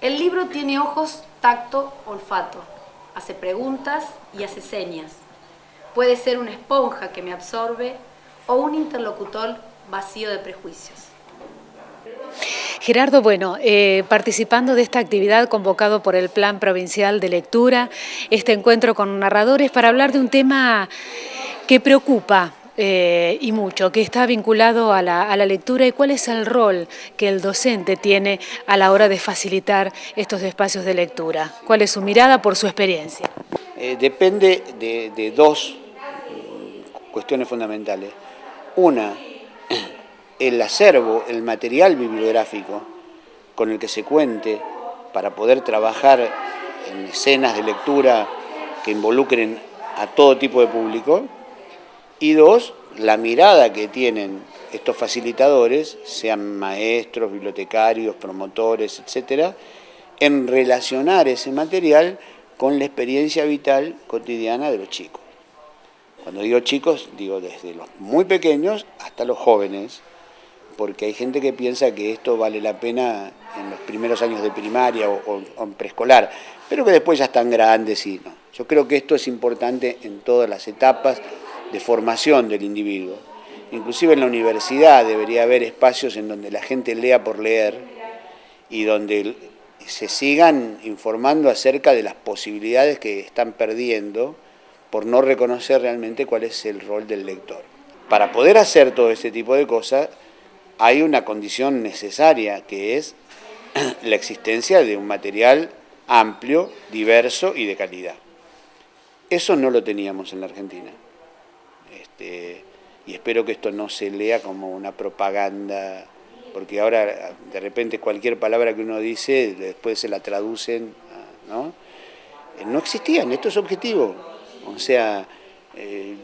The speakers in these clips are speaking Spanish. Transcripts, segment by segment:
El libro tiene ojos, tacto, olfato. Hace preguntas y hace señas. Puede ser una esponja que me absorbe o un interlocutor vacío de prejuicios. Gerardo, bueno, participando de esta actividad convocado por el Plan Provincial de Lectura, este encuentro con narradores para hablar de un tema que preocupa y mucho, que está vinculado a la lectura y cuál es el rol que el docente tiene a la hora de facilitar estos espacios de lectura. ¿Cuál es su mirada por su experiencia? Depende de dos cuestiones fundamentales. Una, el acervo, el material bibliográfico con el que se cuente para poder trabajar en escenas de lectura que involucren a todo tipo de público. Y dos, la mirada que tienen estos facilitadores, sean maestros, bibliotecarios, promotores, etcétera, en relacionar ese material con la experiencia vital cotidiana de los chicos. Cuando digo chicos, digo desde los muy pequeños hasta los jóvenes, porque hay gente que piensa que esto vale la pena en los primeros años de primaria o en preescolar, pero que después ya están grandes y no. Yo creo que esto es importante en todas las etapas de formación del individuo. Inclusive en la universidad debería haber espacios en donde la gente lea por leer y donde se sigan informando acerca de las posibilidades que están perdiendo por no reconocer realmente cuál es el rol del lector. Para poder hacer todo este tipo de cosas hay una condición necesaria, que es la existencia de un material amplio, diverso y de calidad. Eso no lo teníamos en la Argentina. Y espero que esto no se lea como una propaganda, porque ahora de repente cualquier palabra que uno dice después se la traducen, ¿no? No existían, esto es objetivo. O sea,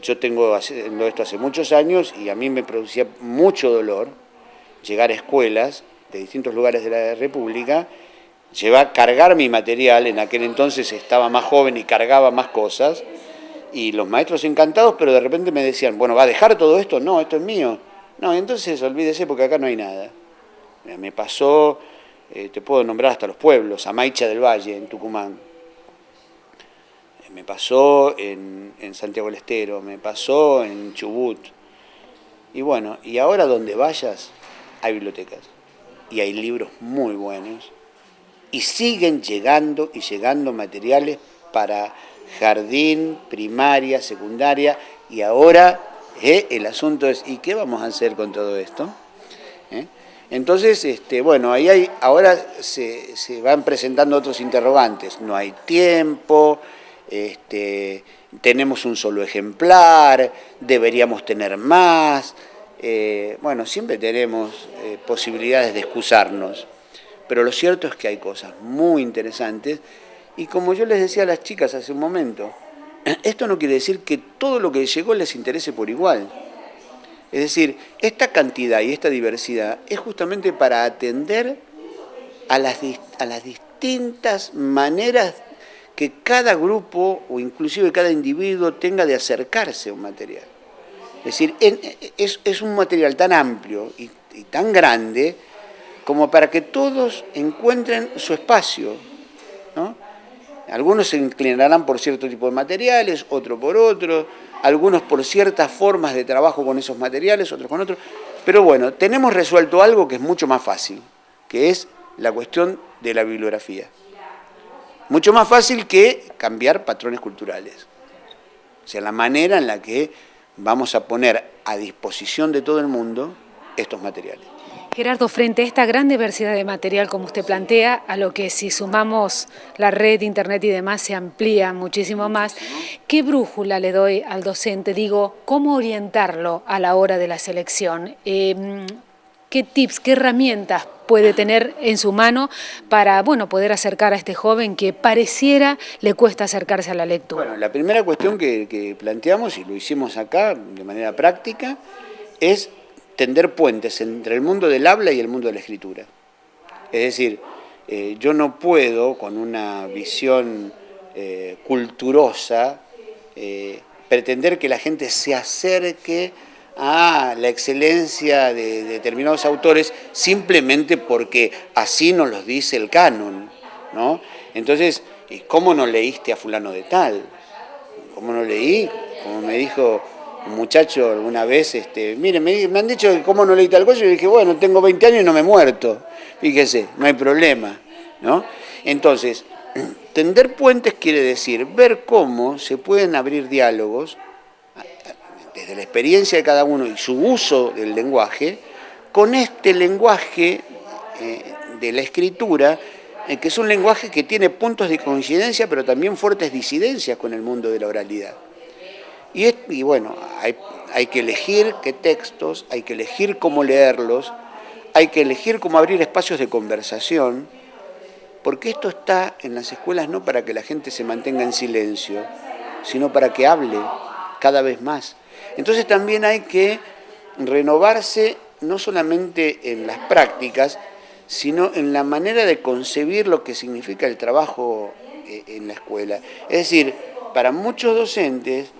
yo tengo haciendo esto hace muchos años y a mí me producía mucho dolor llegar a escuelas de distintos lugares de la República, cargar mi material, en aquel entonces estaba más joven y cargaba más cosas, y los maestros encantados, pero de repente me decían, bueno, ¿va a dejar todo esto? No, esto es mío. No, entonces olvídese porque acá no hay nada. Me pasó, te puedo nombrar hasta los pueblos, Amaicha del Valle, en Tucumán. Me pasó en Santiago del Estero, me pasó en Chubut. Y bueno, y ahora donde vayas, hay bibliotecas. Y hay libros muy buenos. Y siguen llegando y llegando materiales para jardín, primaria, secundaria. Y ahora el asunto es, ¿y qué vamos a hacer con todo esto? Entonces, bueno, ahora se van presentando otros interrogantes. No hay tiempo, tenemos un solo ejemplar, deberíamos tener más. Bueno, siempre tenemos posibilidades de excusarnos, pero lo cierto es que hay cosas muy interesantes y como yo les decía a las chicas hace un momento, esto no quiere decir que todo lo que llegó les interese por igual. Es decir, esta cantidad y esta diversidad es justamente para atender a las distintas maneras que cada grupo o inclusive cada individuo tenga de acercarse a un material. Es decir, es un material tan amplio y tan grande como para que todos encuentren su espacio, ¿no? Algunos se inclinarán por cierto tipo de materiales, otros por otros, algunos por ciertas formas de trabajo con esos materiales, otros con otros. Pero bueno, tenemos resuelto algo que es mucho más fácil, que es la cuestión de la bibliografía. Mucho más fácil que cambiar patrones culturales. O sea, la manera en la que vamos a poner a disposición de todo el mundo estos materiales. Gerardo, frente a esta gran diversidad de material, como usted plantea, a lo que si sumamos la red, internet y demás, se amplía muchísimo más, ¿qué brújula le doy al docente? Digo, ¿cómo orientarlo a la hora de la selección? ¿Qué tips, qué herramientas puede tener en su mano para, bueno, poder acercar a este joven que pareciera le cuesta acercarse a la lectura? Bueno, la primera cuestión que planteamos, y lo hicimos acá de manera práctica, es tender puentes entre el mundo del habla y el mundo de la escritura. Es decir, yo no puedo, con una visión culturosa, pretender que la gente se acerque a la excelencia de determinados autores simplemente porque así nos los dice el canon. ¿no? Entonces, ¿cómo no leíste a fulano de tal? ¿Cómo no leí? Como me dijo un muchacho alguna vez, mire, me han dicho que cómo no leí tal cosa, y yo dije, bueno, tengo 20 años y no me he muerto. Fíjese, no hay problema, ¿no? Entonces, tender puentes quiere decir ver cómo se pueden abrir diálogos desde la experiencia de cada uno y su uso del lenguaje, con este lenguaje de la escritura, que es un lenguaje que tiene puntos de coincidencia, pero también fuertes disidencias con el mundo de la oralidad. Y bueno, hay que elegir qué textos, hay que elegir cómo leerlos, hay que elegir cómo abrir espacios de conversación, porque esto está en las escuelas no para que la gente se mantenga en silencio, sino para que hable cada vez más. Entonces también hay que renovarse no solamente en las prácticas, sino en la manera de concebir lo que significa el trabajo en la escuela. Es decir, para muchos docentes,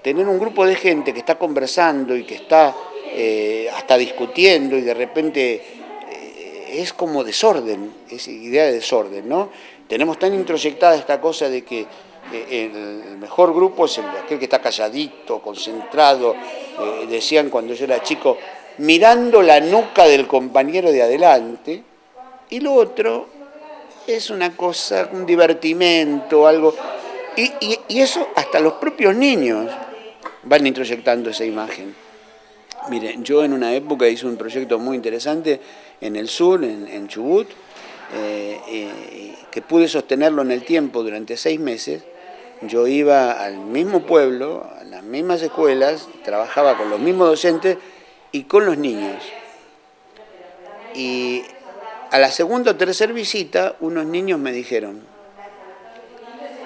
tener un grupo de gente que está conversando y que está hasta discutiendo y de repente es como desorden, es idea de desorden, ¿no? Tenemos tan introyectada esta cosa de que el mejor grupo es aquel que está calladito, concentrado, decían cuando yo era chico, mirando la nuca del compañero de adelante, y lo otro es una cosa, un divertimento, algo, y eso hasta los propios niños van introyectando esa imagen. Miren, yo en una época hice un proyecto muy interesante en el sur, en Chubut, que pude sostenerlo en el tiempo durante 6 meses. Yo iba al mismo pueblo, a las mismas escuelas, trabajaba con los mismos docentes y con los niños. Y a la segunda o tercera visita, unos niños me dijeron,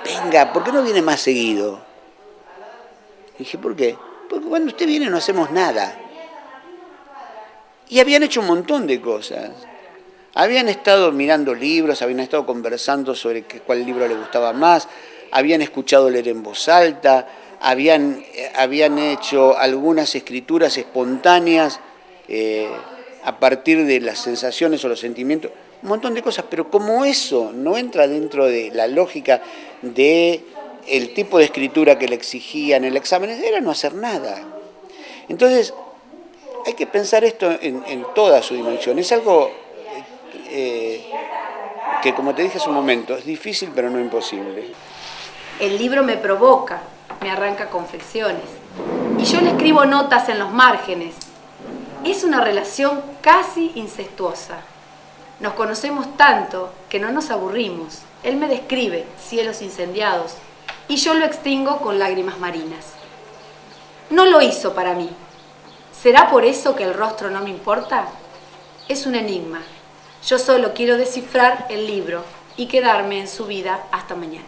venga, ¿por qué no viene más seguido? Y dije, ¿por qué? Porque cuando usted viene no hacemos nada. Y habían hecho un montón de cosas. Habían estado mirando libros, habían estado conversando sobre cuál libro les gustaba más, habían escuchado leer en voz alta, habían hecho algunas escrituras espontáneas a partir de las sensaciones o los sentimientos, un montón de cosas, pero como eso no entra dentro de la lógica de el tipo de escritura que le exigían el examen, era no hacer nada. Entonces, hay que pensar esto en toda su dimensión. Es algo que, como te dije hace un momento, es difícil pero no imposible. El libro me provoca, me arranca confecciones, y yo le escribo notas en los márgenes. Es una relación casi incestuosa. Nos conocemos tanto que no nos aburrimos. Él me describe cielos incendiados y yo lo extingo con lágrimas marinas. No lo hizo para mí. ¿Será por eso que el rostro no me importa? Es un enigma. Yo solo quiero descifrar el libro y quedarme en su vida hasta mañana.